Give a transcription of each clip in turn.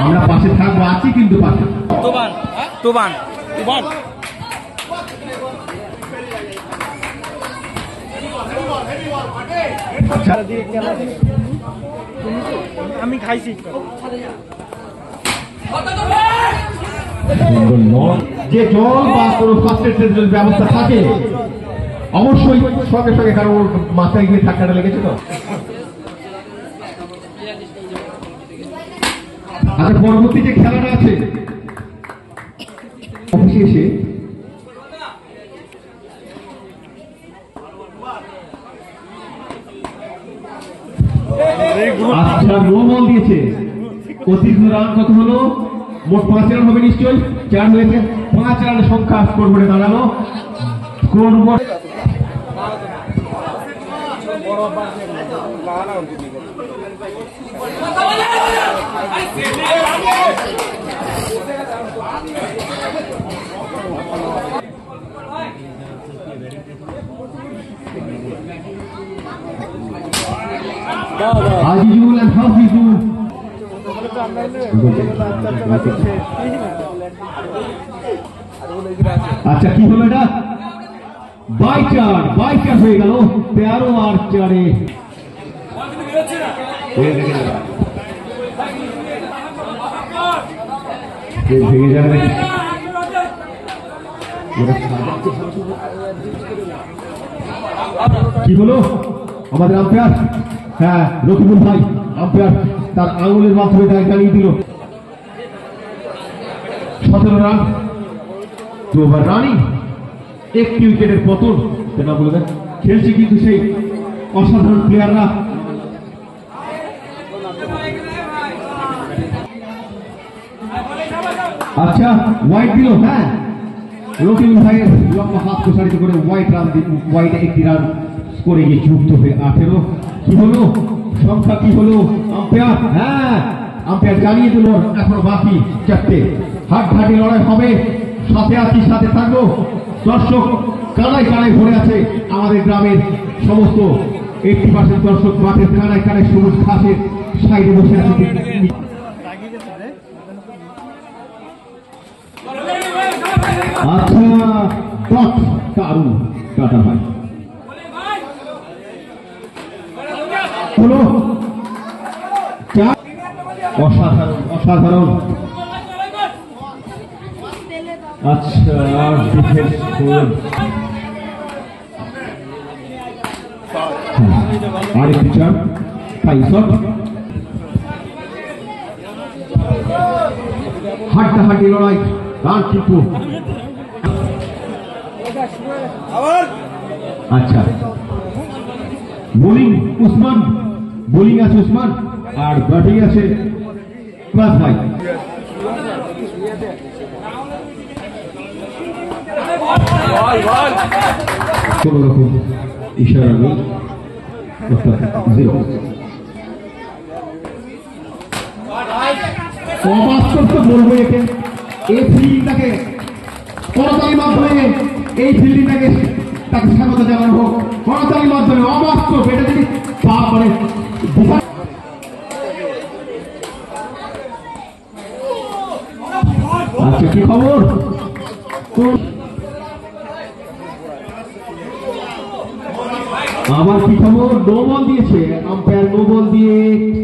আমরা পাশে থাকবো, আছি কিন্তু পাশে। আমি খাইছি যে জল বা কোনো ফার্স্ট এড ব্যবস্থা থাকে অবশ্যই সঙ্গে সঙ্গে, কারণ ওর মাথায় গিয়ে ধাক্কাটা লেগেছে তো। আচ্ছা, পরবর্তী যে খেলাটা আছে অফিসে এসে আচ্ছা নো বল দিয়েছে। অতিরিক্ত রান কত হলো? মোট 5 রান হবে নিশ্চয়ই, 4 হয়েছে। 5 রানের সংখ্যা স্কোরবোর্ডে দাঁড়ালো। Scoreboard Azizul and Hafizul. আচ্ছা কি হলো এটা? 22 হয়ে গেল। 13 আর 4-এ ভেঙে যাবে। কি হলো আমাদের আম্পায়ার? হ্যাঁ, রকিবুল ভাই আম্পায়ার তার আঙুলের মাধ্যমে জানিয়ে দিল 17 রান। 2 ওভার রানিং, 1 উইকেটের পতন। সেটা বলবেন খেলছে কিন্তু সেই অসাধারণ প্লেয়াররা। আচ্ছা ওয়াইড দিল। হ্যাঁ, রকিবুল ভাইয়ের লম্বা হাত প্রসারিত করে ওয়াইড রান, ওয়াইডে 1টি রান করে গিয়ে যুক্ত হয়ে 18। কি হলো সংখ্যা? কি হলো আম্পায়ার? হ্যাঁ, আম্পায়ার জানিয়ে দিল এখনো বাকি 4টে। হাড্ডাহাড্ডি লড়াই হবে, সাথে আছি, সাথে থাকবো। দর্শক কানায় কানায় ভরে আছে আমাদের গ্রামের সমস্ত 80% দর্শক মাঠের কানায় কানায় সবুজ ঘাসের সাইডে বসে আছে। আচ্ছা দারুণ কাটা ভাই হলো। অসাধারণ অসাধারণ। আচ্ছা ডিফেন্স আরেকটি চার ফাইভ শট। হাড্ডাহাড্ডি লড়াই, রান কিন্তু। আচ্ছা বোলিং উসমান, বোলিং আছে উসমান আর ব্যাটিং আছে ক্লাস ভাই। কোন রকম ইশারা নেই, জিরো। অবাস্তব তো বলবো একে, এই ফিল্ডিংটাকে করতালির মাধ্যমে, এই ফিল্ডিংটাকে তাকে স্বাগত জানানো হোক করতালির মাধ্যমে। অবাস্তব, এটা যদি মানে আচ্ছা কি খবর? আবার কি খবর? নো বল দিয়েছে আম্পায়ার, নো বল দিয়ে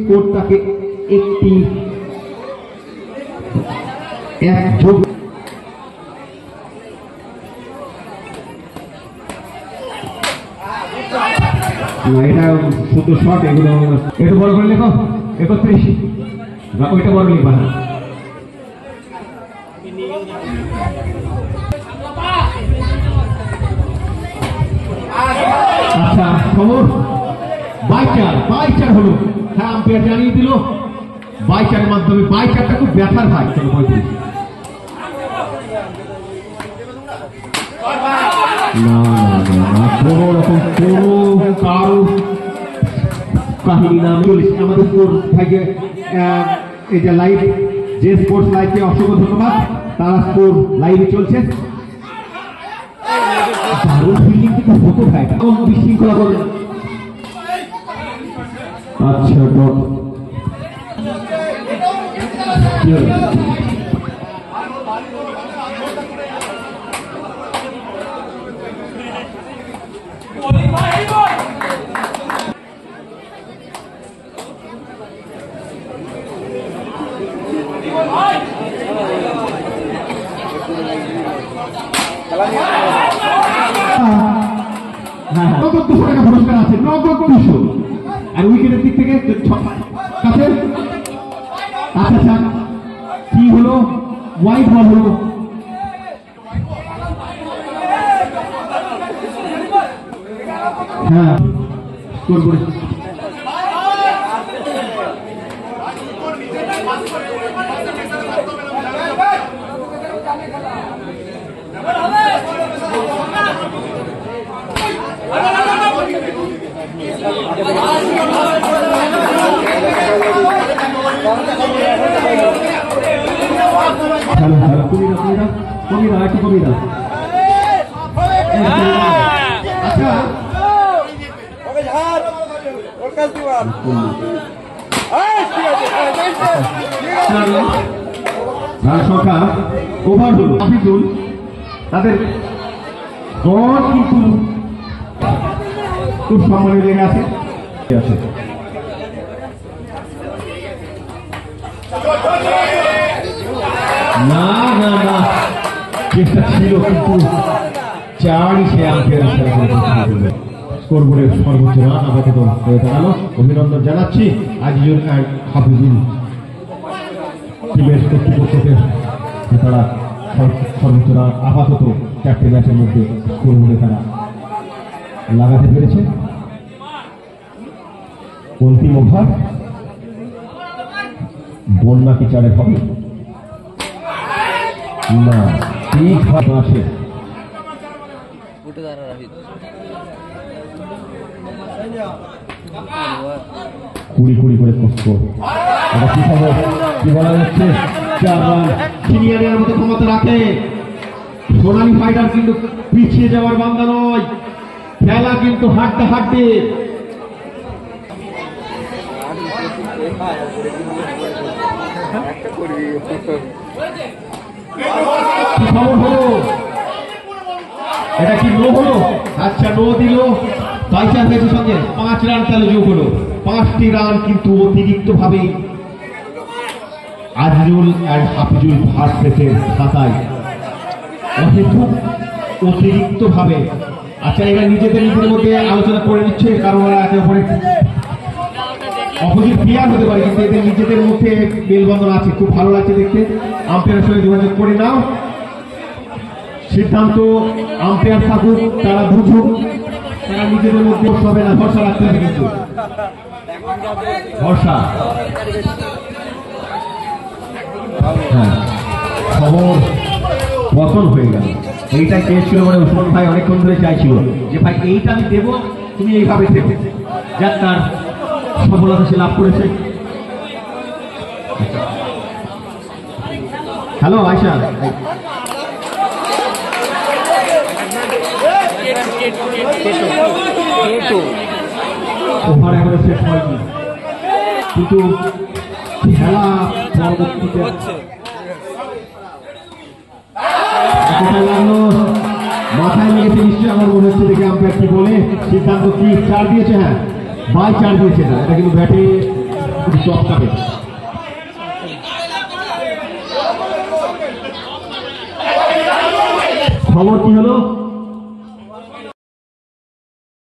কোর্টটাকে একটি এক যোগ। এটা শুধু শট, এগুলো একটু বড় করে লেখো 31, ওইটা বড় লিখবা। আচ্ছা খবর 22 হলো। হ্যাঁ আম্পায়ার জানিয়ে দিল 22 মাধ্যমে। 22টা খুব ব্যথার ভাই। চলো 35। না কোন রকম কোনো কারো কাহিনী না। আমাদের ভাইকে এই যে লাইভ, যে স্পোর্টস লাইভকে অসংখ্য ধন্যবাদ, তারা স্কোর লাইভে চলছে। দারুণ ফিল্ডিং কিন্তু হতো ভাই, কম বিশৃঙ্খলা করে। আচ্ছা কি হলো? নগদ 200 টাকা পুরস্কার আছে, নগদ 200। আর উইকেটের দিক থেকে কাছে আচ্ছা কি হলো? হোয়াইট বল হলো। হ্যাঁ স্কোর করে কবিরা একটু কবিরা। আচ্ছা সংখ্যা ওভার হলো হাফিজুল, তাদের দল কিন্তু খুব সম্মানের জায়গা আছে। না না না চেষ্টা ছিল কিন্তু চারই সে স্কোর বোর্ডের সর্বোচ্চ রান আপাতত হয়ে দাঁড়ালো। অভিনন্দন জানাচ্ছি আজিজুল অ্যান্ড হাফিজুল টিমের কর্তৃপক্ষকে, তারা সর্বোচ্চ রান আপাতত 4টে ম্যাচের মধ্যে স্কোর বোর্ডে তারা লাগাতে পেরেছে। অন্তিম ওভার বন্যা কি চারে হবে না, ঠিক আছে কুড়ি করে কষ্ট। এটা কি খবর, কি বলা যাচ্ছে? 4 রান সিনিয়রের মতো ক্ষমতা রাখে। সোনালী ফাইটার কিন্তু পিছিয়ে যাওয়ার বান্দা নয়, খেলা কিন্তু হাড্ডা হাড্ডি। খবর হলো, এটা কি নো হলো? আচ্ছা নো দিল, বাইচার হয়েছে সঙ্গে 5 রান তাহলে যোগ হলো। 5টি রান কিন্তু অতিরিক্ত ভাবে আজিজুল অ্যান্ড হাফিজুল ভার্সেসের খাতায় অতিরিক্ত ভাবে। আচ্ছা এরা নিজেদের মধ্যে আলোচনা করে নিচ্ছে, কারণ ওরা একে অপরে অপোজিট প্লেয়ার হতে পারে, কিন্তু এদের নিজেদের মধ্যে মেলবন্ধন আছে। খুব ভালো লাগছে দেখতে। আম্পায়ারের সঙ্গে যোগাযোগ করে নাও, সিদ্ধান্ত আম্পায়ার থাকুক, তারা বুঝুক, তারা নিজেদের মধ্যে হবে না। ভরসা রাখতে হবে, কিন্তু ভরসা। হ্যাঁ খবর পতন হয়ে গেল। এইটাই চেয়েছিল মানে উসমান ভাই অনেকক্ষণ ধরে চাইছিল যে ভাই এইটা আমি দেবো, তুমি এইভাবে দেবে, যাক তার সফলতা সে লাভ করেছে। হ্যালো আয়শা, ওভার এবারে শেষ হয়নি, কিন্তু খেলা পরবর্তীতে লাগলো মাথায় লেগেছে নিশ্চয়ই। আমার মনে হচ্ছে দেখে আম্পায়ার কি বলে, সিদ্ধান্ত কি 4 দিয়েছে? হ্যাঁ বাই 4 দিয়েছে না, এটা কিন্তু ব্যাটে চটকাবে। খবর কি হলো?